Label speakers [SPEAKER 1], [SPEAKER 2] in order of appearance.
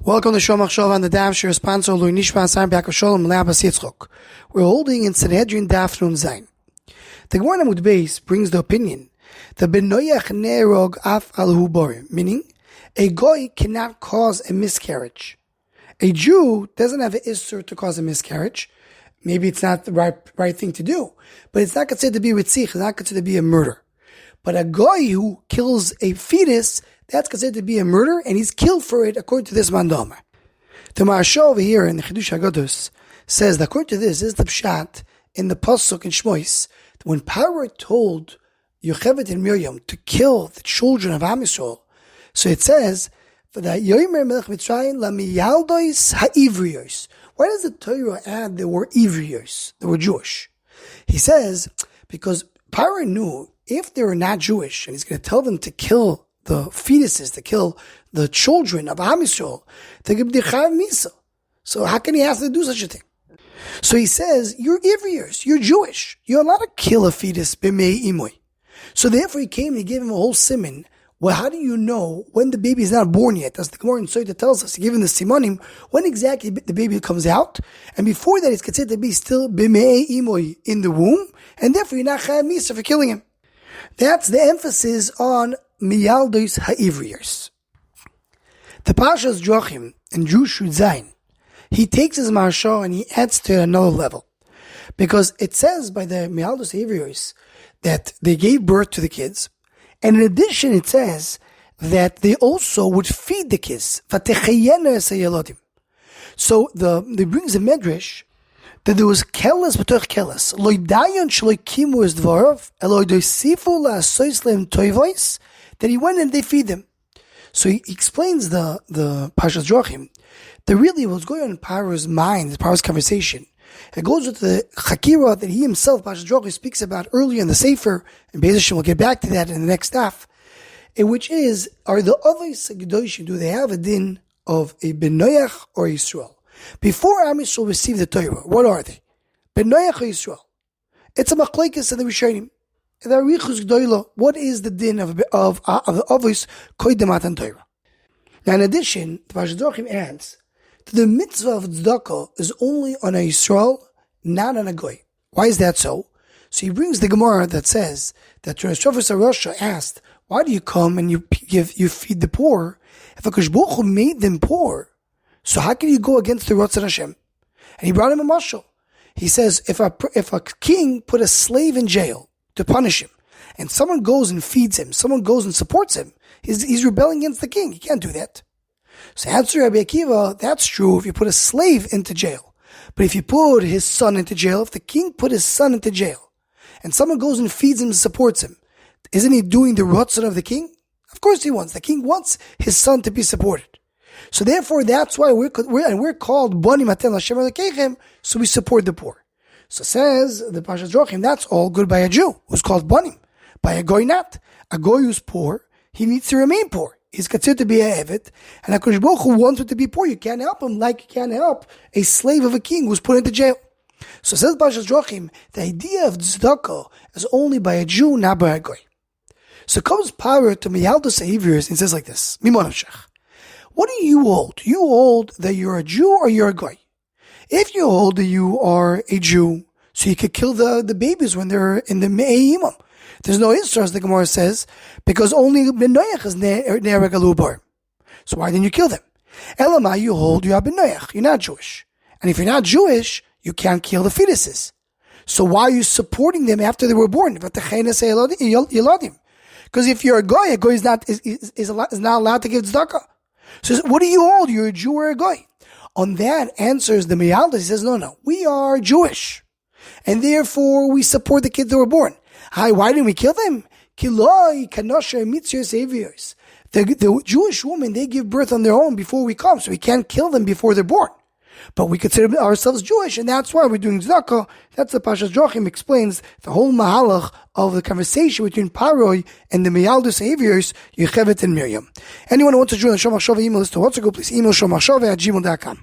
[SPEAKER 1] Welcome to Shomach Shov on the Daf Shir sponsor Lui Nishma Sam Yaakov Sholem Labas Yitzchok. We're holding in Sanhedrin Daf Nun Zayin. The Gemara Amud Beis brings the opinion that Benoyach Nerog Af Alhu Borim, meaning a goy cannot cause a miscarriage. A Jew doesn't have an issur to cause a miscarriage. Maybe it's not the right thing to do, but it's not considered to be ritzich. It's not considered to be a murder. But a goy who kills a fetus, that's considered to be a murder, and he's killed for it according to this mandama. The Maharsha over here in the Chidush HaGados says that according to this is the pshat in the pasuk in Shmois, when Pharaoh told Yocheved and Miriam to kill the children of Am Yisrael, so it says that Yomer Melech Mitzrayim lamiyaldois ha'ivrios. Why does the Torah add the word ivrios, the word Jewish? He says because Pharaoh knew if they were not Jewish, and he's going to tell them to kill the fetuses, to kill the children of Am Yisrael, they give chayav misa. So how can he ask them to do such a thing? So he says, you're Ivriers, you're Jewish. You're allowed to kill a fetus b'mei imoy. So therefore he came and he gave him a whole siman. Well, how do you know when the baby is not born yet? As the Gemara in Soita tells us, he gave him the simonim, when exactly the baby comes out. And before that, it's considered to be still b'mei imoy in the womb. And therefore you're not chayav misa for killing him. That's the emphasis on miyaldos ha'ivriers. The Pashas Joachim in Jewish Zayin, he takes his Maharsha and he adds to another level. Because it says by the miyaldos ha'ivriers that they gave birth to the kids. And in addition, it says that they also would feed the kids. So they brings a medrash that there was keles b'toch keles. Lo dayon shelo kimu es dvarav, elo doisifu la'asos lehem toivos, that he went and they feed them. So he explains the Parshas Joachim that really what's going on in Pharaoh's mind, Pharaoh's conversation. It goes with the Chakira that he himself, Parshas Joachim, speaks about earlier in the Sefer, and Be'ez Hashem, we'll get back to that in the next staff, which is, are the others Gedoshim, do they have a din of a Benoyach or Yisrael? Before Am Yisrael received the Torah, what are they? Benoyach or Yisrael? It's a machlekes in the Rishonim. What is the din of the Avos Koydem Matan Torah? Now, in addition, the Parshas Joachim adds that the mitzvah of tzedakah is only on a Yisrael, not on a goy. Why is that so? So he brings the Gemara that says that Rosh Hashanah asked, "Why do you come and you feed the poor? If HaKadosh Baruch Hu made them poor, so how can you go against the Ratzon Hashem?" And he brought him a mashal. He says, if a king put a slave in jail to punish him, and someone goes and feeds him, someone goes and supports him, he's rebelling against the king. He can't do that. So answer Rabbi Akiva, that's true if you put a slave into jail. But if you put his son into jail, if the king put his son into jail, and someone goes and feeds him and supports him, isn't he doing the Ratzon of the king? Of course he wants. The king wants his son to be supported. So therefore, that's why we're called Bani Maten Lashem Elekechem, so we support the poor. So says the Parshas Joachim, that's all good by a Jew who's called Banim. By a goy not. A goy who's poor, he needs to remain poor. He's considered to be a evet, and HaKadosh Baruch Hu wants him to be poor. You can't help him like you can't help a slave of a king who's put into jail. So says Parshas Joachim, the idea of tzedakah is only by a Jew, not by a goy. So comes power to Miyaldos Ha'ivrios and says like this, Mimon Avshach. What do you hold? You hold that you're a Jew or you're a goy? If you hold that you are a Jew, so you could kill the babies when they're in the Me'imam. There's no Isra, as the Gemara says, because only Benoyach is Nereg Alhu Borim. So why didn't you kill them? Elamai, you hold you are Benoyach. You're not Jewish. And if you're not Jewish, you can't kill the fetuses. So why are you supporting them after they were born? Because if you're a goy is not allowed to give tzedakah. So what do you hold? You're a Jew or a goy? On that answers the Miyaldos. He says, no, we are Jewish. And therefore we support the kids that were born. Why didn't we kill them? The Jewish women, they give birth on their own before we come, so we can't kill them before they're born. But we consider ourselves Jewish, and that's why we're doing tzedakah. That's the Parshas Joachim explains the whole mahalach of the conversation between Pharaoh and the Miyaldos Ha'ivrios, Yocheved and Miriam. Anyone who wants to join the Shomach Shova email list to WhatsApp, please email shomachshova@gmail.com.